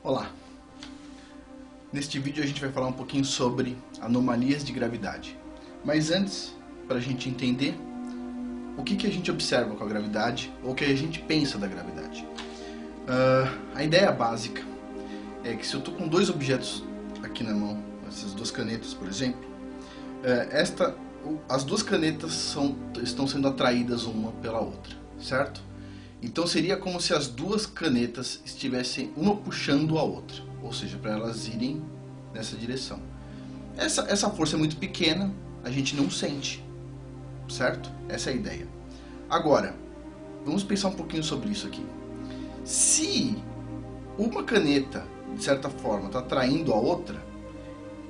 Olá! Neste vídeo a gente vai falar um pouquinho sobre anomalias de gravidade. Mas antes, para a gente entender o que a gente observa com a gravidade ou o que a gente pensa da gravidade. A ideia básica é que se eu estou com dois objetos aqui na mão, essas duas canetas, por exemplo, as duas canetas estão sendo atraídas uma pela outra, certo? Então seria como se as duas canetas estivessem uma puxando a outra, ou seja, para elas irem nessa direção. Essa força é muito pequena, a gente não sente, certo? Essa é a ideia. Agora, vamos pensar um pouquinho sobre isso aqui. Se uma caneta, de certa forma, está atraindo a outra,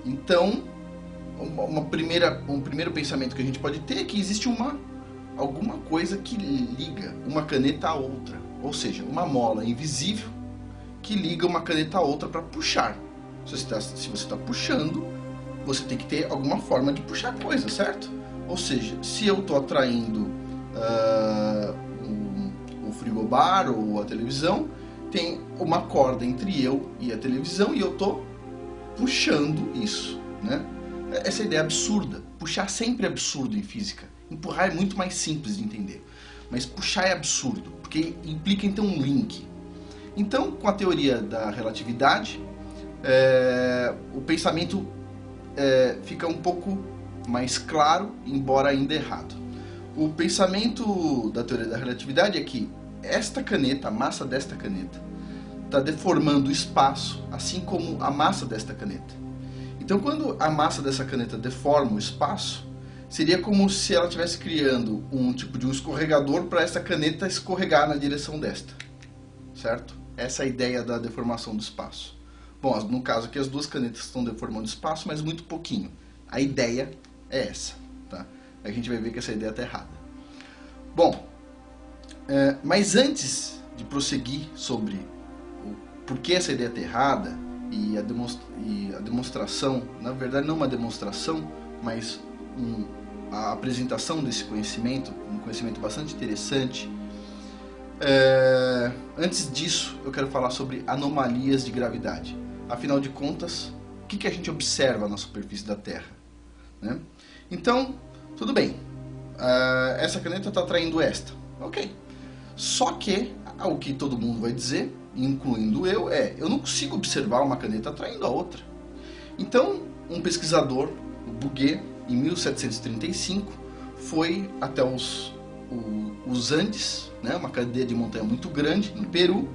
então um primeiro pensamento que a gente pode ter é que existe alguma coisa que liga uma caneta a outra, ou seja, uma mola invisível que liga uma caneta a outra para puxar. Se você está puxando, você tem que ter alguma forma de puxar coisa, certo? Ou seja, se eu estou atraindo o frigobar ou a televisão, tem uma corda entre eu e a televisão e eu estou puxando isso, né? Essa ideia é absurda. Puxar sempre é absurdo em física. Empurrar é muito mais simples de entender. Mas puxar é absurdo, porque implica então um link. Então, com a teoria da relatividade, o pensamento fica um pouco mais claro, embora ainda errado. O pensamento da teoria da relatividade é que esta caneta, a massa desta caneta, está deformando o espaço, assim como a massa desta caneta. Então, quando a massa dessa caneta deforma o espaço, seria como se ela estivesse criando um tipo de um escorregador para essa caneta escorregar na direção desta, certo? Essa é a ideia da deformação do espaço. Bom, no caso aqui as duas canetas estão deformando o espaço, mas muito pouquinho. A ideia é essa, tá? A gente vai ver que essa ideia está errada. Bom, mas antes de prosseguir sobre o porquê essa ideia está errada e a demonstração, na verdade não uma demonstração, mas a apresentação desse conhecimento, um conhecimento bastante interessante. Antes disso, eu quero falar sobre anomalias de gravidade. Afinal de contas, o que a gente observa na superfície da Terra, né? Então, tudo bem, essa caneta está atraindo esta, ok. Só que, o que todo mundo vai dizer, incluindo eu não consigo observar uma caneta atraindo a outra. Então, um pesquisador, o Bouguer, em 1735, foi até os Andes, né, uma cadeia de montanha muito grande, no Peru,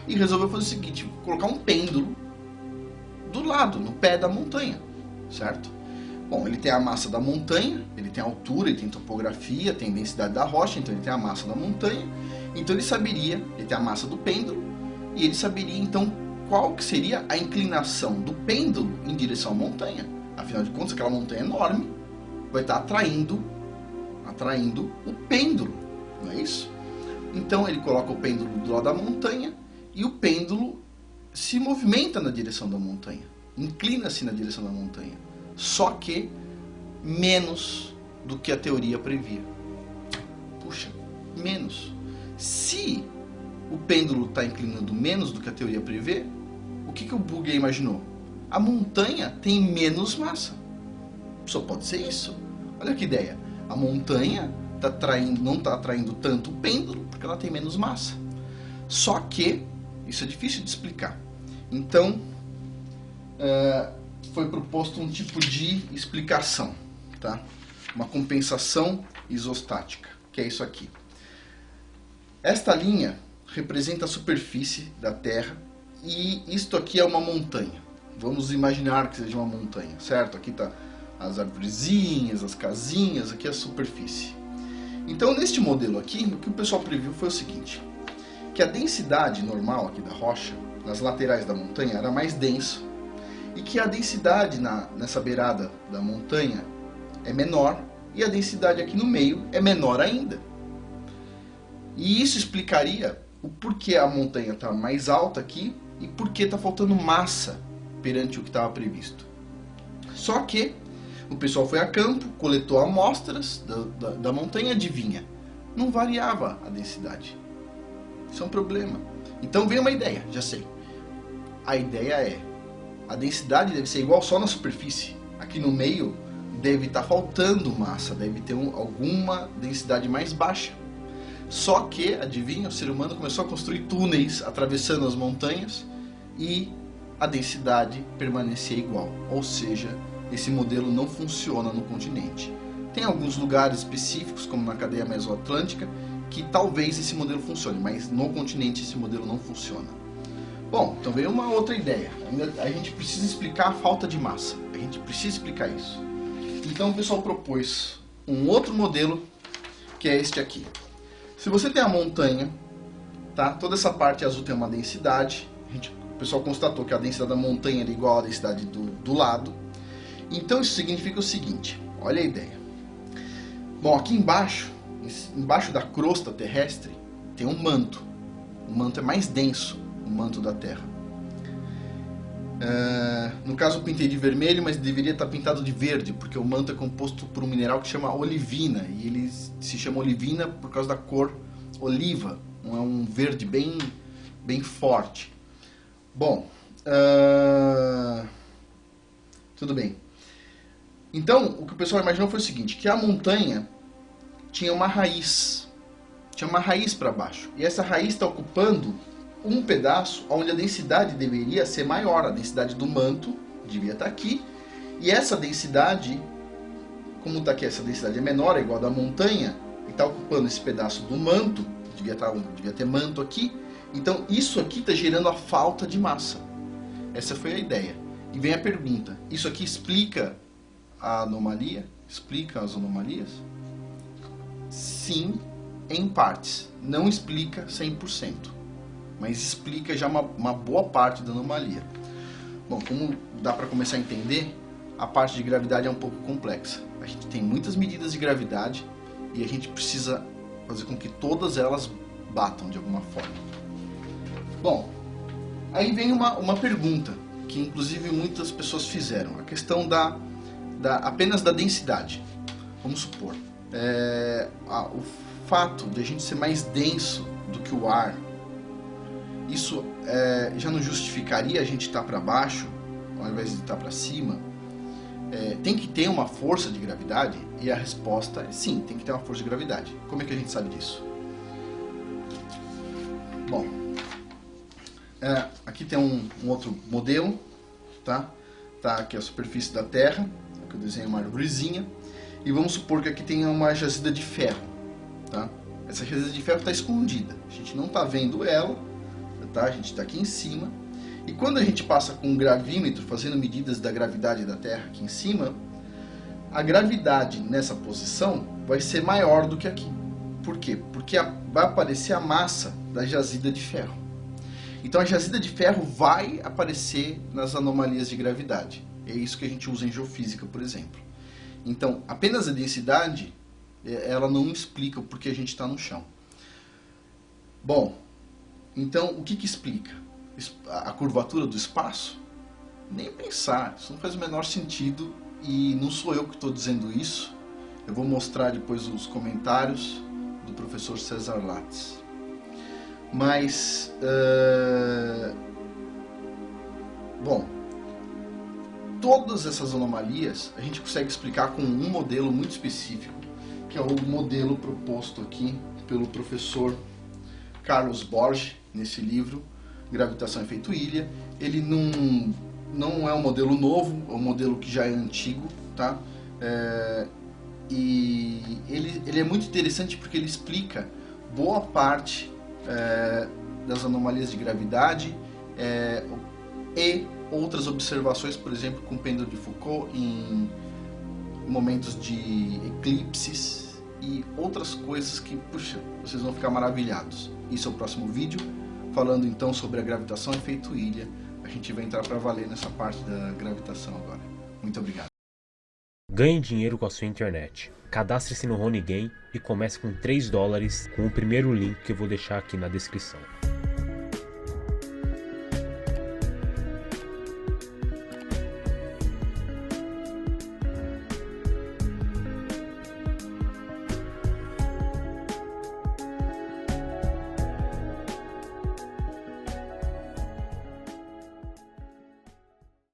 e resolveu fazer o seguinte: colocar um pêndulo do lado, no pé da montanha, certo? Bom, ele tem a massa da montanha, ele tem a altura, ele tem topografia, tem a densidade da rocha, então ele tem a massa da montanha, então ele tem a massa do pêndulo, e ele saberia então qual que seria a inclinação do pêndulo em direção à montanha. Afinal de contas, aquela montanha enorme vai estar atraindo o pêndulo, não é isso? Então ele coloca o pêndulo do lado da montanha e o pêndulo se movimenta na direção da montanha, inclina-se na direção da montanha, só que menos do que a teoria previa. Puxa, menos. Se o pêndulo está inclinando menos do que a teoria prevê, o que o Bouguer imaginou? A montanha tem menos massa. Só pode ser isso. Olha que ideia. A montanha não está atraindo tanto o pêndulo porque ela tem menos massa. Só que isso é difícil de explicar. Então, foi proposto um tipo de explicação, tá? Uma compensação isostática, que é isso aqui. Esta linha representa a superfície da Terra e isto aqui é uma montanha. Vamos imaginar que seja uma montanha, certo? Aqui está as arvorezinhas, as casinhas, aqui é a superfície. Então, neste modelo aqui, o que o pessoal previu foi o seguinte: que a densidade normal aqui da rocha, nas laterais da montanha, era mais densa, e que a densidade nessa beirada da montanha é menor, e a densidade aqui no meio é menor ainda. E isso explicaria o porquê a montanha está mais alta aqui e porquê está faltando massa perante o que estava previsto. Só que o pessoal foi a campo, coletou amostras da montanha, adivinha? Não variava a densidade. Isso é um problema. Então veio uma ideia, já sei. a ideia é, a densidade deve ser igual só na superfície. Aqui no meio deve estar faltando massa, deve ter alguma densidade mais baixa. Só que, adivinha, o ser humano começou a construir túneis atravessando as montanhas e a densidade permanecia igual. Ou seja, esse modelo não funciona no continente. Tem alguns lugares específicos, como na cadeia mesoatlântica, que talvez esse modelo funcione, mas no continente esse modelo não funciona. Bom, então veio uma outra ideia. A gente precisa explicar a falta de massa. A gente precisa explicar isso. Então o pessoal propôs um outro modelo, que é este aqui. Se você tem a montanha, tá? Toda essa parte azul tem uma densidade. O pessoal constatou que a densidade da montanha era igual à densidade do lado. Então isso significa o seguinte, olha a ideia. Bom, aqui embaixo da crosta terrestre, tem um manto. O manto é mais denso, o manto da Terra. No caso eu pintei de vermelho, mas deveria estar pintado de verde, porque o manto é composto por um mineral que chama olivina, e ele se chama olivina por causa da cor oliva, é um verde bem forte. Bom, tudo bem. Então, o que o pessoal imaginou foi o seguinte, que a montanha tinha uma raiz para baixo, e essa raiz está ocupando um pedaço onde a densidade deveria ser maior, a densidade do manto devia estar aqui, e essa densidade, como está aqui, essa densidade é menor, é igual a da montanha, e está ocupando esse pedaço do manto, devia ter manto aqui, então isso aqui está gerando a falta de massa. Essa foi a ideia. E vem a pergunta, isso aqui explica a anomalia? Explica as anomalias? Sim, em partes. Não explica 100%. Mas explica já uma boa parte da anomalia. Bom, como dá para começar a entender, a parte de gravidade é um pouco complexa. A gente tem muitas medidas de gravidade e a gente precisa fazer com que todas elas batam de alguma forma. Bom, aí vem uma pergunta que inclusive muitas pessoas fizeram. A questão apenas da densidade. Vamos supor, o fato de a gente ser mais denso do que o ar, isso já não justificaria a gente estar para baixo ao invés de estar para cima? Tem que ter uma força de gravidade? E a resposta é sim, tem que ter uma força de gravidade. Como é que a gente sabe disso? Bom, aqui tem um outro modelo, tá? Tá aqui a superfície da Terra, aqui eu desenho uma arvorezinha, e vamos supor que aqui tem uma jazida de ferro, tá? Essa jazida de ferro está escondida, a gente não está vendo ela, tá? A gente está aqui em cima, e quando a gente passa com um gravímetro fazendo medidas da gravidade da Terra aqui em cima, a gravidade nessa posição vai ser maior do que aqui. Por quê? Porque vai aparecer a massa da jazida de ferro. Então a jazida de ferro vai aparecer nas anomalias de gravidade. É isso que a gente usa em geofísica, por exemplo. Então, apenas a densidade, ela não explica o porquê a gente está no chão. Bom, então o que explica? A curvatura do espaço? Nem pensar, isso não faz o menor sentido e não sou eu que estou dizendo isso. Eu vou mostrar depois os comentários do professor César Lattes. Mas, bom, todas essas anomalias a gente consegue explicar com um modelo muito específico, que é o modelo proposto aqui pelo professor Carlos Borges, nesse livro, Gravitação Efeito Ilha. Ele não é um modelo novo, é um modelo que já é antigo, tá? E ele é muito interessante porque ele explica boa parte das anomalias de gravidade e outras observações, por exemplo, com o pêndulo de Foucault em momentos de eclipses e outras coisas que, puxa, vocês vão ficar maravilhados. Isso é o próximo vídeo, falando então sobre a gravitação efeito ilha. A gente vai entrar para valer nessa parte da gravitação agora. Muito obrigado. Ganhe dinheiro com a sua internet. Cadastre-se no RoniGame e comece com $3 com o primeiro link que eu vou deixar aqui na descrição.